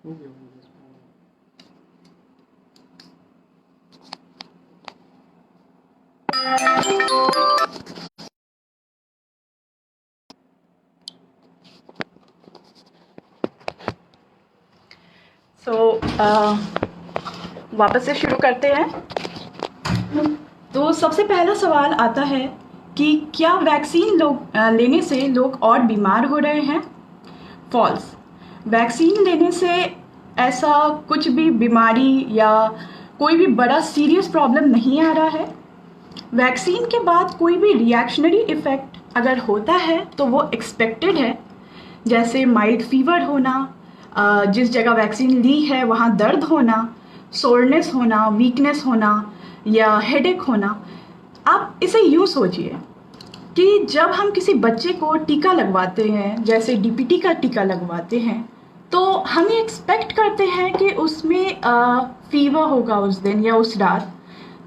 हो गया हो गया। वापस से शुरू करते हैं। तो सबसे पहला सवाल आता है कि क्या वैक्सीन लेने से लोग और बीमार हो रहे हैं? फॉल्स। वैक्सीन लेने से ऐसा कुछ भी बीमारी या कोई भी बड़ा सीरियस प्रॉब्लम नहीं आ रहा है। वैक्सीन के बाद कोई भी रिएक्शनरी इफ़ेक्ट अगर होता है तो वो एक्सपेक्टेड है, जैसे माइल्ड फीवर होना, जिस जगह वैक्सीन ली है वहाँ दर्द होना, सोरनेस होना, वीकनेस होना या हेडेक होना। आप इसे यूँ सोचिए कि जब हम किसी बच्चे को टीका लगवाते हैं, जैसे डीपीटी का टीका लगवाते हैं, तो हम ये एक्सपेक्ट करते हैं कि उसमें फीवर होगा उस दिन या उस रात।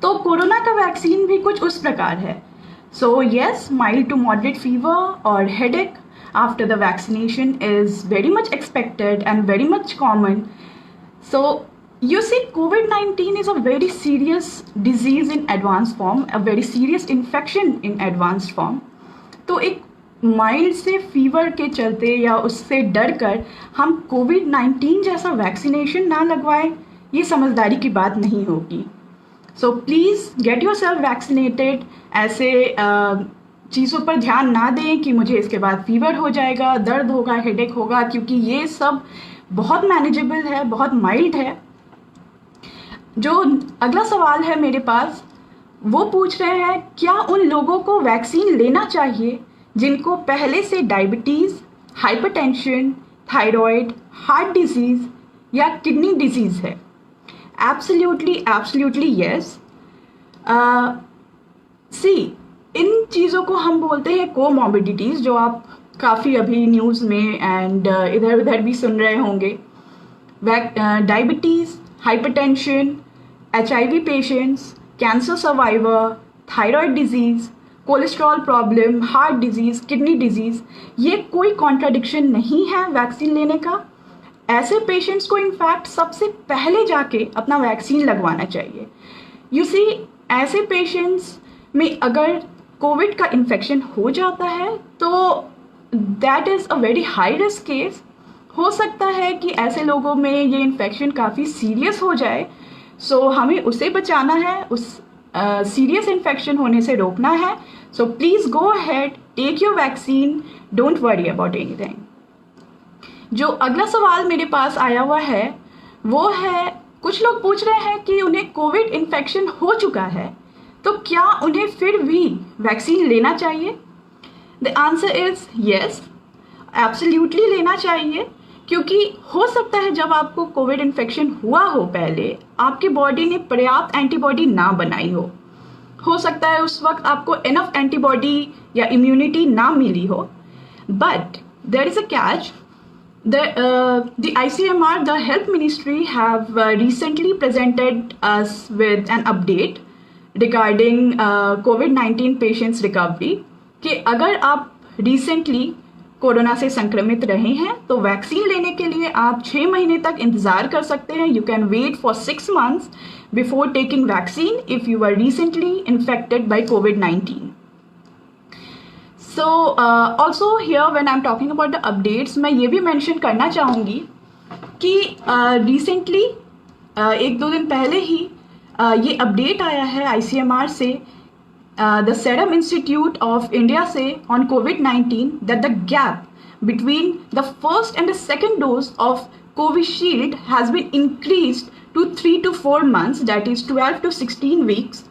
तो कोरोना का वैक्सीन भी कुछ उस प्रकार है। So yes, mild to moderate fever और headache after the vaccination is very much expected and very much common. So you see, COVID-19 is a very serious disease in advanced form, a very serious infection in advanced form. तो एक mild से fever के चलते या उससे डर कर हम कोविड-19 जैसा वैक्सीनेशन ना लगवाएं, ये समझदारी की बात नहीं होगी। सो please get your self vaccinated. ऐसे चीज़ों पर ध्यान ना दें कि मुझे इसके बाद फीवर हो जाएगा, दर्द होगा, हेडेक होगा, क्योंकि ये सब बहुत मैनेजेबल है, बहुत माइल्ड है। जो अगला सवाल है मेरे पास, वो पूछ रहे हैं क्या उन लोगों को वैक्सीन लेना चाहिए जिनको पहले से diabetes, hypertension, thyroid, heart disease या किडनी डिजीज़ है? Absolutely yes. सी, इन चीज़ों को हम बोलते हैं कोमॉर्बिडिटीज़, जो आप काफ़ी अभी न्यूज़ में एंड इधर उधर भी सुन रहे होंगे। Diabetes, hypertension, HIV patients, cancer survivor, thyroid disease, cholesterol problem, heart disease, kidney disease, ये कोई कॉन्ट्राडिक्शन नहीं है वैक्सीन लेने का। ऐसे पेशेंट्स को इनफैक्ट सबसे पहले जाके अपना वैक्सीन लगवाना चाहिए। यू सी, ऐसे पेशेंट्स में अगर कोविड का इन्फेक्शन हो जाता है तो that is a very high risk case. हो सकता है कि ऐसे लोगों में ये इन्फेक्शन काफ़ी सीरियस हो जाए। सो हमें उसे बचाना है, उस सीरियस इन्फेक्शन होने से रोकना है। So please go ahead, take your vaccine, don't worry about anything. जो अगला सवाल मेरे पास आया हुआ है वो है, कुछ लोग पूछ रहे हैं कि उन्हें कोविड इन्फेक्शन हो चुका है तो क्या उन्हें फिर भी वैक्सीन लेना चाहिए? The answer is yes, absolutely लेना चाहिए, क्योंकि हो सकता है जब आपको कोविड इन्फेक्शन हुआ हो पहले आपकी बॉडी ने पर्याप्त एंटीबॉडी ना बनाई हो सकता है उस वक्त आपको इनफ एंटीबॉडी या इम्यूनिटी ना मिली हो। But there is a catch. The ICMR, the Health Ministry, have recently presented us with an update regarding COVID-19 patients recovery कि अगर आप recently कोरोना से संक्रमित रहे हैं तो वैक्सीन लेने के लिए आप 6 महीने तक इंतज़ार कर सकते हैं। You can wait for 6 months before taking vaccine if you were recently infected by COVID-19. So also here when I'm talking about the updates, मैं ये भी mention करना चाहूँगी कि recently एक दो दिन पहले ही ये update आया है ICMR से, the Serum Institute of India से on COVID-19 that the gap between the first and the second dose of Covishield has been increased to 3 to 4 months, that is 12 to 16 weeks.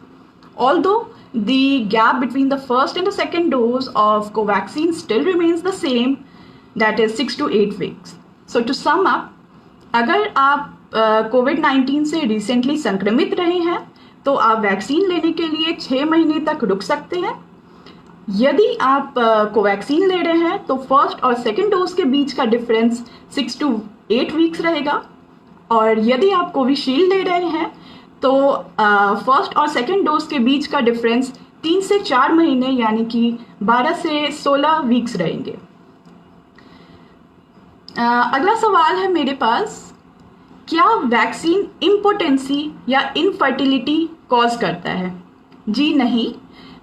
Although the gap between the first and the second dose of Covaxin still remains the same, that is 6 to 8 weeks. So to sum up, अगर आप COVID-19 से recently संक्रमित रहे हैं तो आप vaccine लेने के लिए 6 महीने तक रुक सकते हैं। यदि आप कोवैक्सीन ले रहे हैं तो फर्स्ट और सेकेंड डोज के बीच का डिफरेंस 6 to 8 वीक्स रहेगा, और यदि आप कोविशील्ड ले रहे हैं तो फर्स्ट और सेकेंड डोज के बीच का डिफरेंस 3 से 4 महीने यानी कि 12 से 16 वीक्स रहेंगे। अगला सवाल है मेरे पास क्या वैक्सीन इम्पोटेंसी या इनफर्टिलिटी कॉज करता है? जी नहीं,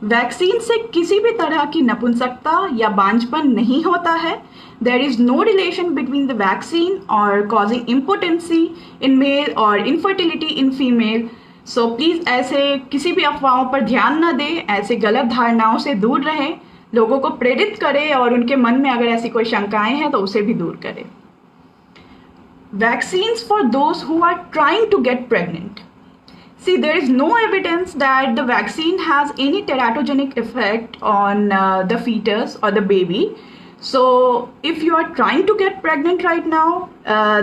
वैक्सीन से किसी भी तरह की नपुंसकता या बांझपन नहीं होता है। There is no relation between the vaccine और कॉजिंग इम्पोटेंसी इन मेल और infertility in female. So please ऐसे किसी भी अफवाहों पर ध्यान न दें, ऐसे गलत धारणाओं से दूर रहें, लोगों को प्रेरित करें और उनके मन में अगर ऐसी कोई शंकाएं हैं तो उसे भी दूर करें। Vaccines for those who are trying to get pregnant. See, there is no evidence that the vaccine has any teratogenic effect on the fetus or the baby. So, if you are trying to get pregnant right now,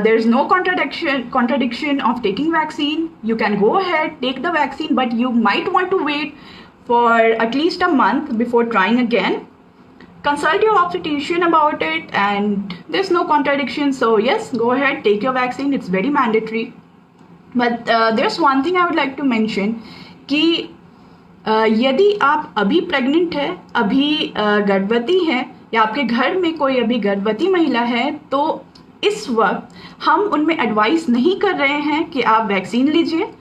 there is no contradiction of taking vaccine. You can go ahead, take the vaccine, but you might want to wait for at least a month before trying again. Consult your obstetrician about it, and there's no contradiction. So yes, go ahead, take your vaccine. It's very mandatory. But there's one thing I would like to mention कि यदि आप अभी pregnant है, अभी गर्भवती हैं, या आपके घर में कोई अभी गर्भवती महिला है, तो इस वक्त हम उनमें एडवाइस नहीं कर रहे हैं कि आप वैक्सीन लीजिए।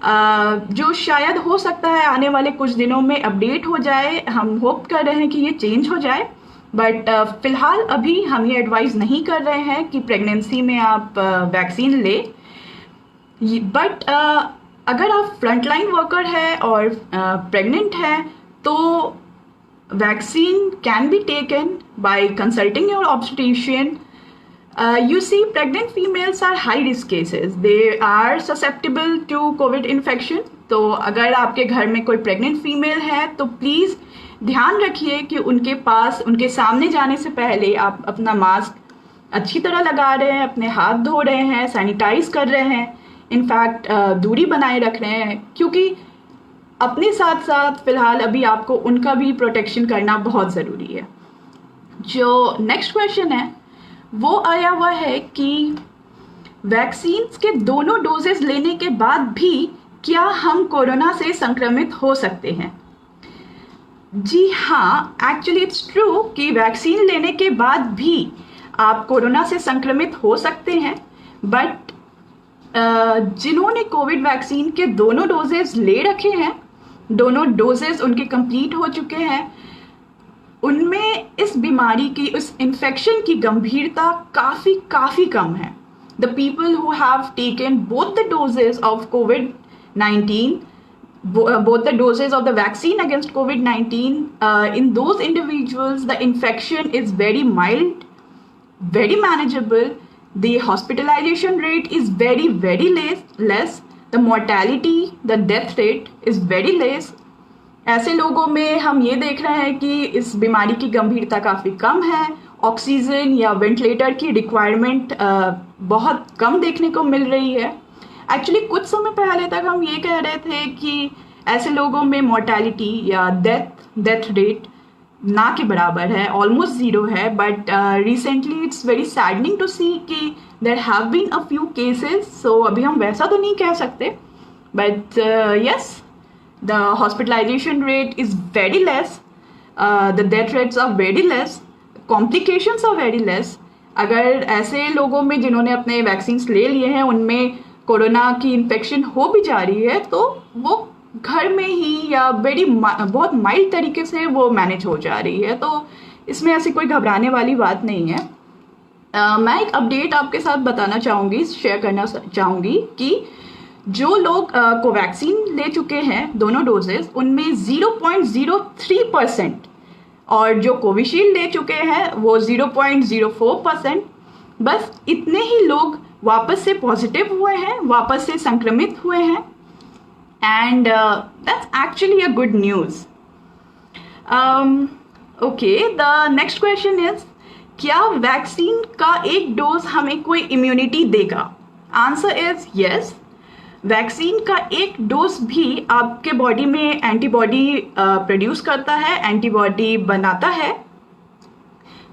जो शायद हो सकता है आने वाले कुछ दिनों में अपडेट हो जाए, हम होप कर रहे हैं कि ये चेंज हो जाए, बट फिलहाल अभी हम ये एडवाइस नहीं कर रहे हैं कि प्रेगनेंसी में आप वैक्सीन ले। बट अगर आप फ्रंटलाइन वर्कर है और प्रेग्नेंट है तो vaccine can be taken by consulting your obstetrician. You see, pregnant females are high risk cases. They are susceptible to COVID infection. तो अगर आपके घर में कोई प्रेग्नेंट फीमेल है तो प्लीज़ ध्यान रखिए कि उनके पास, उनके सामने जाने से पहले आप अपना मास्क अच्छी तरह लगा रहे हैं, अपने हाथ धो रहे हैं, सैनिटाइज कर रहे हैं, इनफैक्ट दूरी बनाए रख रहे हैं, क्योंकि अपने साथ साथ फिलहाल अभी आपको उनका भी प्रोटेक्शन करना बहुत ज़रूरी है. जो नेक्स्ट क्वेश्चन है वो आया हुआ है कि वैक्सीन के दोनों डोजेस लेने के बाद भी क्या हम कोरोना से संक्रमित हो सकते हैं? जी हाँ, एक्चुअली इट्स ट्रू कि वैक्सीन लेने के बाद भी आप कोरोना से संक्रमित हो सकते हैं, बट जिन्होंने कोविड वैक्सीन के दोनों डोजेस ले रखे हैं, दोनों डोजेस उनके कंप्लीट हो चुके हैं, उनमें इस बीमारी की, उस इन्फेक्शन की गंभीरता काफ़ी कम है. The people who have taken both the doses of COVID-19, both the doses of the vaccine against COVID-19, in those individuals the infection is very mild, very manageable. The hospitalization rate is very less. The mortality, the death rate is very less. ऐसे लोगों में हम ये देख रहे हैं कि इस बीमारी की गंभीरता काफ़ी कम है. ऑक्सीजन या वेंटिलेटर की रिक्वायरमेंट बहुत कम देखने को मिल रही है. एक्चुअली कुछ समय पहले तक हम ये कह रहे थे कि ऐसे लोगों में मोर्टेलिटी या डेथ रेट ना के बराबर है, ऑलमोस्ट ज़ीरो है. But recently it's very saddening to see कि there have been a few cases. So अभी हम वैसा तो नहीं कह सकते, but yes, the hospitalization rate is very less, the death rates are very less, complications are very less. अगर ऐसे लोगों में जिन्होंने अपने वैक्सीन ले लिए हैं उनमें कोरोना की इन्फेक्शन हो भी जा रही है तो वो घर में ही या बहुत माइल्ड तरीके से वो मैनेज हो जा रही है, तो इसमें ऐसी कोई घबराने वाली बात नहीं है. मैं एक अपडेट आपके साथ बताना चाहूँगी, शेयर करना चाहूँगी कि जो लोग कोवैक्सीन ले चुके हैं दोनों डोजेस, उनमें 0.03% और जो कोविशील्ड ले चुके हैं वो 0.04%. बस इतने ही लोग वापस से पॉजिटिव हुए हैं, वापस से संक्रमित हुए हैं, and that's actually a good news. Okay, the next question is, क्या वैक्सीन का एक डोज हमें कोई इम्यूनिटी देगा? Answer is yes. वैक्सीन का एक डोज भी आपके बॉडी में एंटीबॉडी प्रोड्यूस करता है, एंटीबॉडी बनाता है.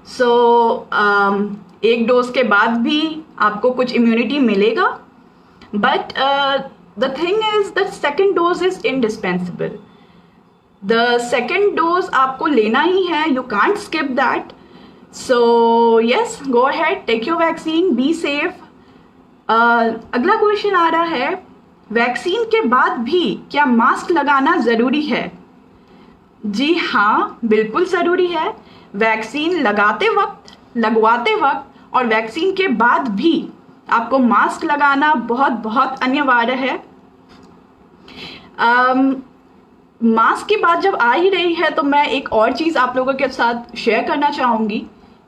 सो एक डोज के बाद भी आपको कुछ इम्यूनिटी मिलेगा, but the thing is the second dose is indispensable. The second dose आपको लेना ही है, you can't skip that. So yes, go ahead, take your vaccine, be safe. अगला क्वेश्चन आ रहा है, वैक्सीन के बाद भी क्या मास्क लगाना ज़रूरी है? जी हाँ, बिल्कुल ज़रूरी है। वैक्सीन लगाते वक्त, लगवाते वक्त और वैक्सीन के बाद भी आपको मास्क लगाना बहुत बहुत अनिवार्य है। मास्क की बात जब आ ही रही है तो मैं एक और चीज़ आप लोगों के साथ शेयर करना चाहूँगी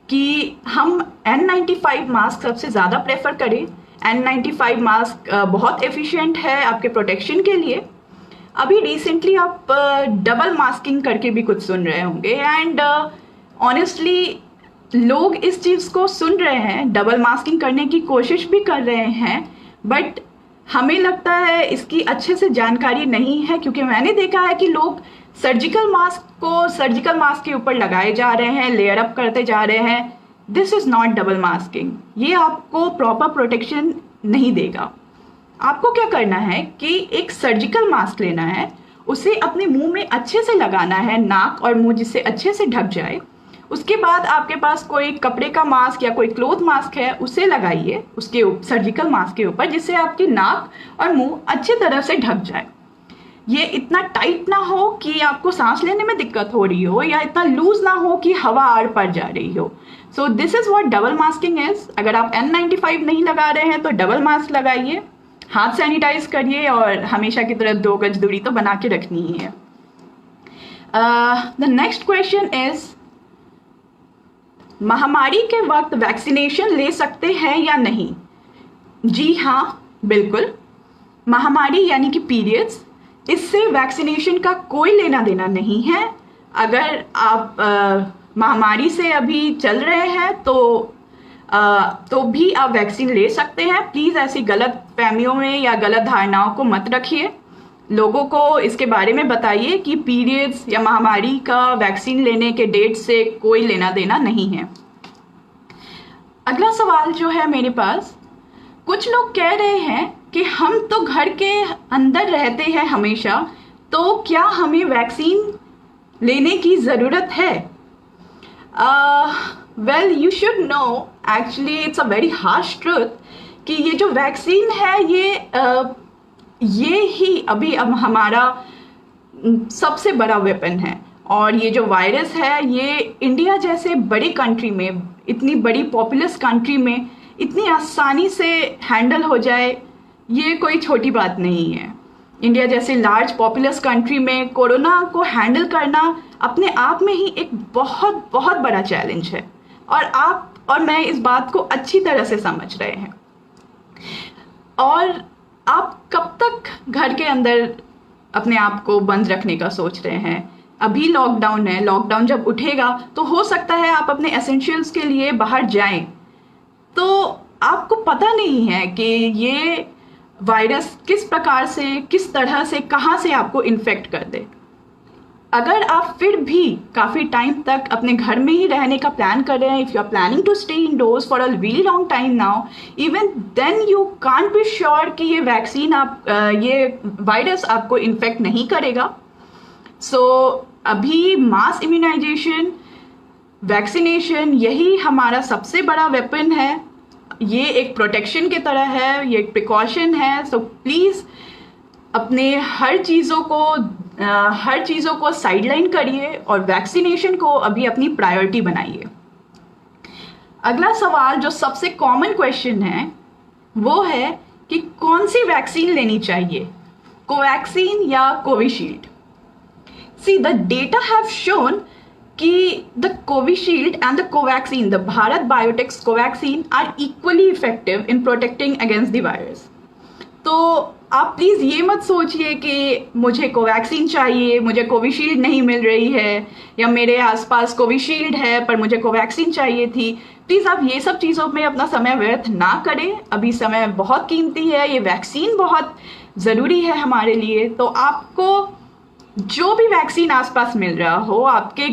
कि हम N95 मास्क सबसे ज़्यादा प्रेफर करें। N95 मास्क बहुत एफिशिएंट है आपके प्रोटेक्शन के लिए। अभी रिसेंटली आप डबल मास्किंग करके भी कुछ सुन रहे होंगे एंड ऑनेस्टली लोग इस चीज़ को सुन रहे हैं, डबल मास्किंग करने की कोशिश भी कर रहे हैं, बट हमें लगता है इसकी अच्छे से जानकारी नहीं है, क्योंकि मैंने देखा है कि लोग सर्जिकल मास्क को सर्जिकल मास्क के ऊपर लगाए जा रहे हैं, लेयर अप करते जा रहे हैं। This is not double masking. ये आपको प्रॉपर प्रोटेक्शन नहीं देगा। आपको क्या करना है कि एक सर्जिकल मास्क लेना है, उसे अपने मुंह में अच्छे से लगाना है, नाक और मुंह जिससे अच्छे से ढक जाए। उसके बाद आपके पास कोई कपड़े का मास्क या कोई क्लॉथ मास्क है, उसे लगाइए उसके सर्जिकल मास्क के ऊपर, जिससे आपकी नाक और मुंह अच्छी तरह से ढक जाए। ये इतना टाइट ना हो कि आपको सांस लेने में दिक्कत हो रही हो, या इतना लूज ना हो कि हवा आड़ पड़ जा रही हो। So this is what double masking is. अगर आप N95 नहीं लगा रहे हैं तो डबल मास्क लगाइए, हाथ सैनिटाइज करिए और हमेशा की तरह 2 गज दूरी तो बना के रखनी ही है। द नेक्स्ट क्वेश्चन इज, महामारी के वक्त वैक्सीनेशन ले सकते हैं या नहीं? जी हाँ, बिल्कुल। महामारी यानी कि पीरियड्स, इससे वैक्सीनेशन का कोई लेना देना नहीं है। अगर आप महामारी से अभी चल रहे हैं तो भी आप वैक्सीन ले सकते हैं। प्लीज़ ऐसी गलत फहमियों में या गलत धारणाओं को मत रखिए। लोगों को इसके बारे में बताइए कि पीरियड्स या महामारी का वैक्सीन लेने के डेट से कोई लेना देना नहीं है। अगला सवाल जो है मेरे पास, कुछ लोग कह रहे हैं कि हम तो घर के अंदर रहते हैं हमेशा, तो क्या हमें वैक्सीन लेने की ज़रूरत है? Well, you should know, actually it's a very harsh truth कि ये जो वैक्सीन है ये ही अभी अब हमारा सबसे बड़ा वेपन है। और ये जो वायरस है, ये इंडिया जैसे बड़ी कंट्री में, इतनी बड़ी पॉपुलस कंट्री में इतनी आसानी से हैंडल हो जाए, ये कोई छोटी बात नहीं है। इंडिया जैसे लार्ज पॉपुलस कंट्री में कोरोना को हैंडल करना अपने आप में ही एक बहुत बहुत बड़ा चैलेंज है, और आप और मैं इस बात को अच्छी तरह से समझ रहे हैं। और आप कब तक घर के अंदर अपने आप को बंद रखने का सोच रहे हैं? अभी लॉकडाउन है, लॉकडाउन जब उठेगा तो हो सकता है आप अपने एसेंशियल्स के लिए बाहर जाएं, तो आपको पता नहीं है कि ये वायरस किस प्रकार से, किस तरह से, कहाँ से आपको इन्फेक्ट कर दे। अगर आप फिर भी काफ़ी टाइम तक अपने घर में ही रहने का प्लान कर रहे हैं, if you are planning to stay indoors for a very long time now, even then you can't be sure कि ये वैक्सीन ये वायरस आपको इन्फेक्ट नहीं करेगा। सो अभी मास इम्यूनाइजेशन, वैक्सीनेशन, यही हमारा सबसे बड़ा वेपन है। ये एक प्रोटेक्शन की तरह है, ये एक प्रिकॉशन है। सो प्लीज़ अपने हर चीज़ों को साइडलाइन करिए और वैक्सीनेशन को अभी अपनी प्रायोरिटी बनाइए। अगला सवाल जो सबसे कॉमन क्वेश्चन है वो है कि कौन सी वैक्सीन लेनी चाहिए, कोवैक्सीन या Covishield? See, the data have shown कि the Covishield and the Covaxin, the Bharat Biotech's Covaxin are equally effective in protecting against the virus. तो आप प्लीज़ ये मत सोचिए कि मुझे कोवैक्सीन चाहिए, मुझे कोविशील्ड नहीं मिल रही है, या मेरे आसपास कोविशील्ड है पर मुझे कोवैक्सीन चाहिए थी। प्लीज़ आप ये सब चीज़ों में अपना समय व्यर्थ ना करें। अभी समय बहुत कीमती है, ये वैक्सीन बहुत ज़रूरी है हमारे लिए। तो आपको जो भी वैक्सीन आसपास मिल रहा हो, आपके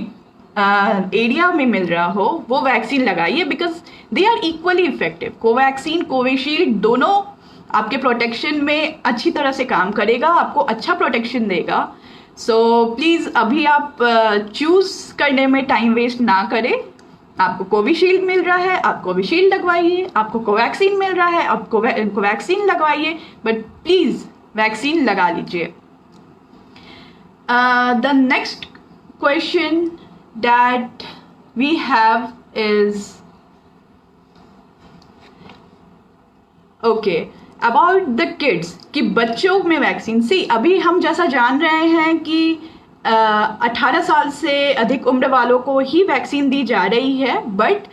एरिया में मिल रहा हो, वो वैक्सीन लगाइए, because they are equally effective. Covaxin, Covishield दोनों आपके प्रोटेक्शन में अच्छी तरह से काम करेगा, आपको अच्छा प्रोटेक्शन देगा। सो प्लीज़ अभी आप चूज़ करने में टाइम वेस्ट ना करें आपको कोविशील्ड मिल रहा है, आप कोविशील्ड लगवाइए, आपको कोवैक्सीन मिल रहा है, आप कोवैक्सीन लगवाइए, बट प्लीज़ वैक्सीन लगा लीजिए। The next question that we have is okay about the kids, कि बच्चों में वैक्सीन सी अभी हम जैसा जान रहे हैं कि 18 साल से अधिक उम्र वालों को ही वैक्सीन दी जा रही है, बट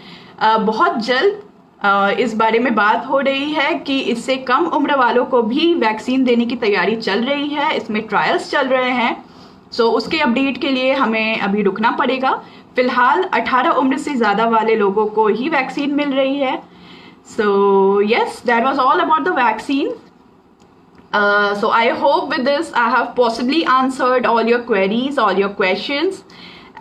बहुत जल्द इस बारे में बात हो रही है कि इससे कम उम्र वालों को भी वैक्सीन देने की तैयारी चल रही है, इसमें ट्रायल्स चल रहे हैं। सो उसके अपडेट के लिए हमें अभी रुकना पड़ेगा। फिलहाल 18 उम्र से ज़्यादा वाले लोगों को ही वैक्सीन मिल रही है। So yes, that was all about the vaccine. So I hope with this I have possibly answered all your queries, all your questions.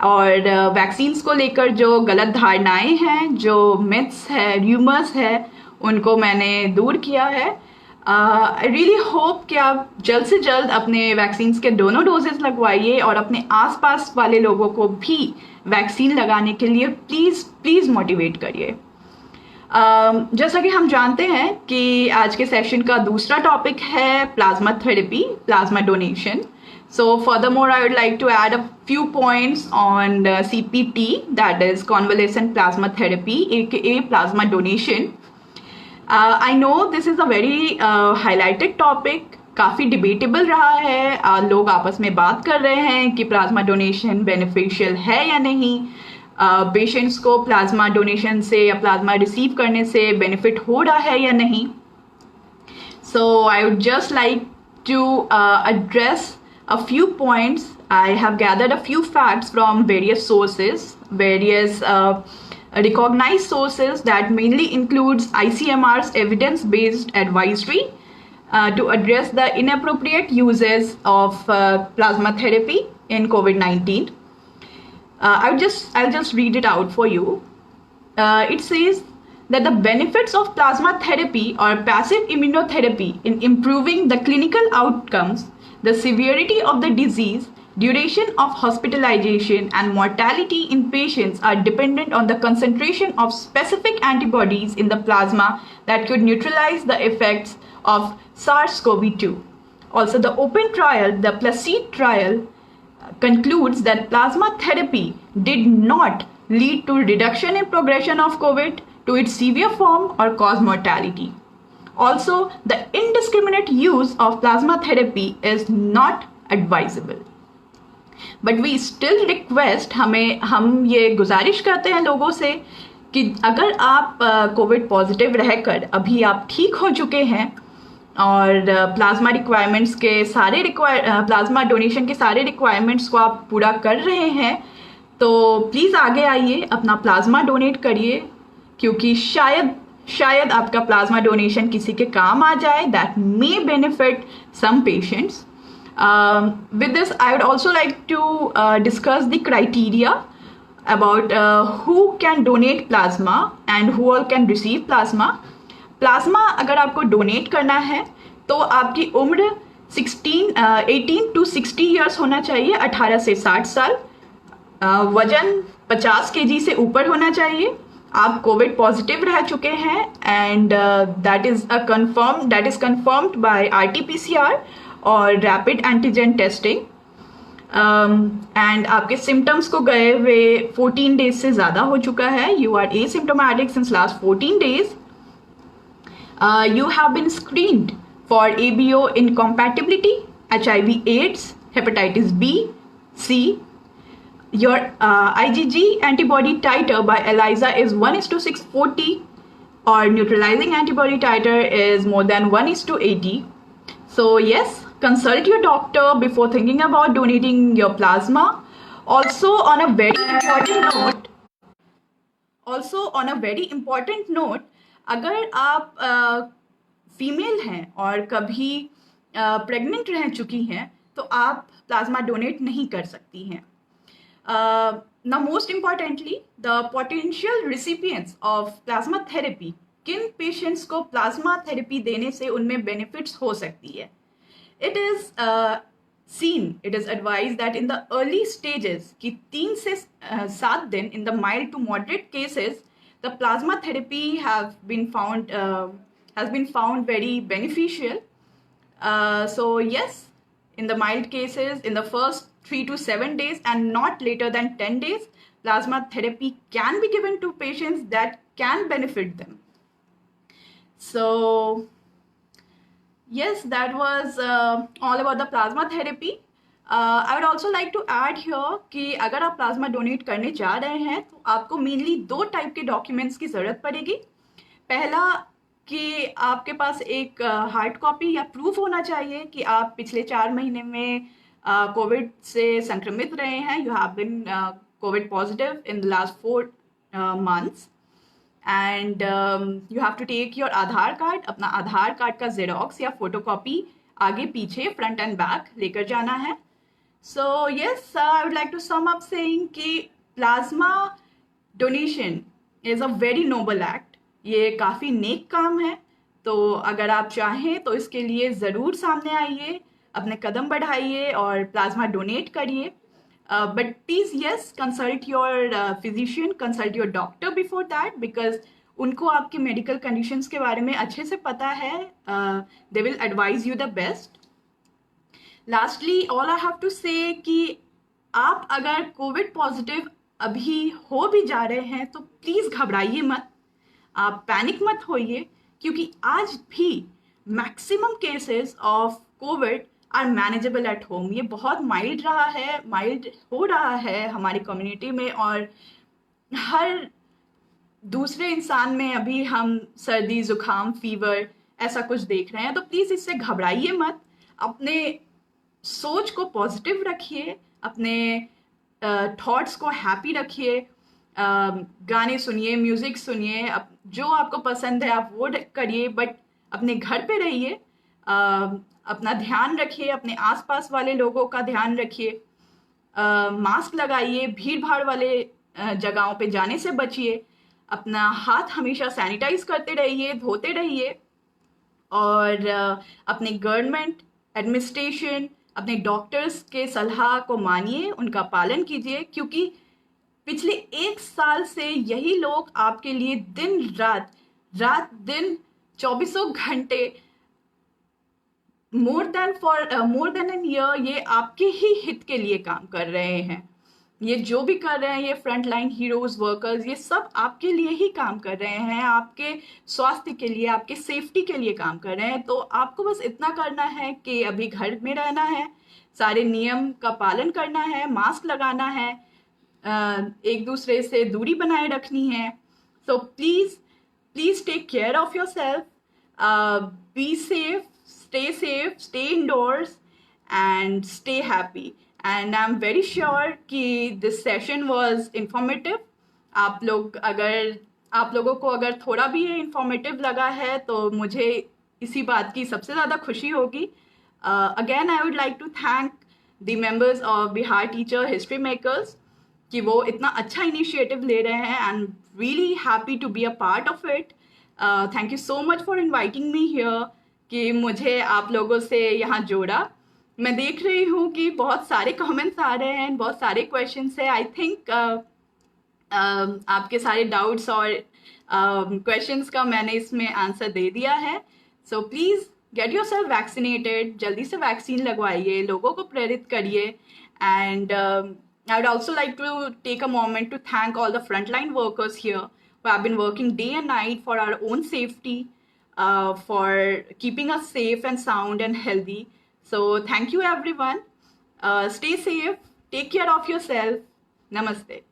और वैक्सीन्स को लेकर जो गलत धारणाएं हैं, जो मिथ्स है, र्यूमर्स है, उनको मैंने दूर किया है। आई रियली होप कि आप जल्द से जल्द अपने वैक्सीन्स के दोनों डोजेस लगवाइए और अपने आसपास वाले लोगों को भी वैक्सीन लगाने के लिए प्लीज़ मोटिवेट करिए। जैसा कि हम जानते हैं कि आज के सेशन का दूसरा टॉपिक है plasma therapy, plasma donation. So furthermore, I would like to add a few points on CPT, that is convalescent plasma therapy, aka plasma donation. I know this is a very highlighted topic, काफ़ी debatable रहा है। लोग आपस में बात कर रहे हैं कि प्लाज्मा डोनेशन बेनिफिशियल है या नहीं, पेशेंट्स को प्लाज्मा डोनेशन से या प्लाज्मा रिसीव करने से बेनिफिट हो रहा है या नहीं। So I would just like to address a few points. I have gathered a few facts from various sources, various recognized sources that mainly includes ICMR's evidence-based advisory to address the inappropriate uses of plasma therapy in COVID-19. I'll just read it out for you. It says that the benefits of plasma therapy or passive immunotherapy in improving the clinical outcomes, the severity of the disease, duration of hospitalization, and mortality in patients are dependent on the concentration of specific antibodies in the plasma that could neutralize the effects of SARS-CoV-2. Also, the open trial, the PLACID trial, concludes that plasma therapy did not lead to reduction in progression of COVID to its severe form or cause mortality. Also, the indiscriminate use of plasma therapy is not advisable. But we still request, हम ये गुजारिश करते हैं लोगों से कि अगर आप कोविड पॉजिटिव रहकर अभी आप ठीक हो चुके हैं और प्लाज्मा रिक्वायरमेंट्स के प्लाज्मा डोनेशन के सारे रिक्वायरमेंट्स को आप पूरा कर रहे हैं, तो प्लीज़ आगे आइए, अपना प्लाज्मा डोनेट करिए, क्योंकि शायद आपका प्लाज्मा डोनेशन किसी के काम आ जाए, that may benefit some patients. With this, I would also like to discuss the criteria about who can donate plasma and who all can receive plasma. Plasma अगर आपको डोनेट करना है तो आपकी उम्र 18 to 60 ईयर्स होना चाहिए, 18 से 60 साल, वजन 50 kg से ऊपर होना चाहिए, आप कोविड पॉजिटिव रह चुके हैं and that is confirmed by RT-PCR और रैपिड एंटीजन टेस्टिंग, एंड आपके सिम्टम्स को गए हुए 14 डेज से ज़्यादा हो चुका है, you are asymptomatic since last 14 days, you have been screened for ABO incompatibility, HIV/AIDS, hepatitis B, C. Your IgG antibody titer by ELISA is 1:640 or neutralizing antibody titer is more than 1:80. So yes, consult your doctor before thinking about donating your plasma. Also on a very important note, अगर आप female हैं और कभी pregnant रह चुकी हैं तो आप प्लाज्मा डोनेट नहीं कर सकती हैं। Now most importantly, the potential recipients of plasma therapy, किन पेशेंट्स को प्लाज्मा थेरेपी देने से उनमें बेनिफिट्स हो सकती है। It is seen, it is advised that in the early stages कि 3 से 7 दिन in the mild to moderate cases the plasma therapy has been found very beneficial. So yes, in the mild cases, in the first 3 to 7 days and not later than 10 days, plasma therapy can be given to patients that can benefit them. So yes, that was all about the plasma therapy. I would also like to add here कि अगर आप plasma donate करने जा रहे हैं तो आपको mainly 2 type के डॉक्यूमेंट्स की ज़रूरत पड़ेगी. पहला कि आपके पास एक हार्ड कॉपी या प्रूफ होना चाहिए कि आप पिछले 4 महीने में कोविड से संक्रमित रहे हैं. You have been COVID positive in the last 4 months. And you have to take your Aadhaar card, अपना आधार कार्ड का जेरोक्स या फोटोकॉपी आगे पीछे फ्रंट एंड बैक लेकर जाना है. So yes, I would like to sum up saying कि plasma donation is a very noble act. ये काफ़ी नेक काम है. तो अगर आप चाहें तो इसके लिए ज़रूर सामने आइए, अपने कदम बढ़ाइए और प्लाज्मा डोनेट करिए. But please, yes, consult your physician, consult your doctor before that, because उनको आपके medical conditions के बारे में अच्छे से पता है. They will advise you the best. Lastly, all I have to say कि आप अगर कोविड पॉजिटिव अभी हो भी जा रहे हैं तो प्लीज़ घबराइए मत, आप पैनिक मत होइए, क्योंकि आज भी maximum cases of covid are manageable at home. ये बहुत माइल्ड हो रहा है हमारी कम्युनिटी में, और हर दूसरे इंसान में अभी हम सर्दी, जुकाम, फीवर ऐसा कुछ देख रहे हैं. तो प्लीज़ इससे घबराइए मत, अपने सोच को पॉजिटिव रखिए, अपने थॉट्स को हैप्पी रखिए, गाने सुनिए, म्यूज़िक सुनिए, जो आपको पसंद है आप वो करिए, बट अपने घर पे रहिए, अपना ध्यान रखिए, अपने आसपास वाले लोगों का ध्यान रखिए, मास्क लगाइए, भीड़ भाड़ वाले जगहों पे जाने से बचिए, अपना हाथ हमेशा सैनिटाइज करते रहिए, धोते रहिए, और अपने गवर्नमेंट एडमिनिस्ट्रेशन, अपने डॉक्टर्स के सलाह को मानिए, उनका पालन कीजिए, क्योंकि पिछले 1 साल से यही लोग आपके लिए दिन रात दिन 24 घंटे मोर देन एन ईयर ये आपके ही हित के लिए काम कर रहे हैं. ये जो भी कर रहे हैं, ये फ्रंट लाइन हीरोज, वर्कर्स, ये सब आपके लिए ही काम कर रहे हैं, आपके स्वास्थ्य के लिए, आपके सेफ्टी के लिए काम कर रहे हैं. तो आपको बस इतना करना है कि अभी घर में रहना है, सारे नियम का पालन करना है, मास्क लगाना है, एक दूसरे से दूरी बनाए रखनी है. So please take care of your self, be safe, stay safe, stay indoors, and stay happy. And I'm very sure कि this session was informative. आप लोगों को अगर थोड़ा भी ये informative लगा है तो मुझे इसी बात की सबसे ज़्यादा खुशी होगी. Again, I would like to thank the members of Bihar Teacher History Makers कि वो इतना अच्छा initiative ले रहे हैं. I'm really happy to be a part of it. Thank you so much for inviting me here, कि मुझे आप लोगों से यहाँ जोड़ा. मैं देख रही हूँ कि बहुत सारे कमेंट्स आ रहे हैं, बहुत सारे क्वेश्चंस हैं. आई थिंक आपके सारे डाउट्स और क्वेश्चंस का मैंने इसमें आंसर दे दिया है. So please get yourself vaccinated, जल्दी से वैक्सीन लगवाइए, लोगों को प्रेरित करिए. And I would also like to take a moment to thank all the front line workers here who have been working day and night for our own safety, for keeping us safe and sound and healthy. So thank you everyone. Stay safe, take care of yourself. Namaste.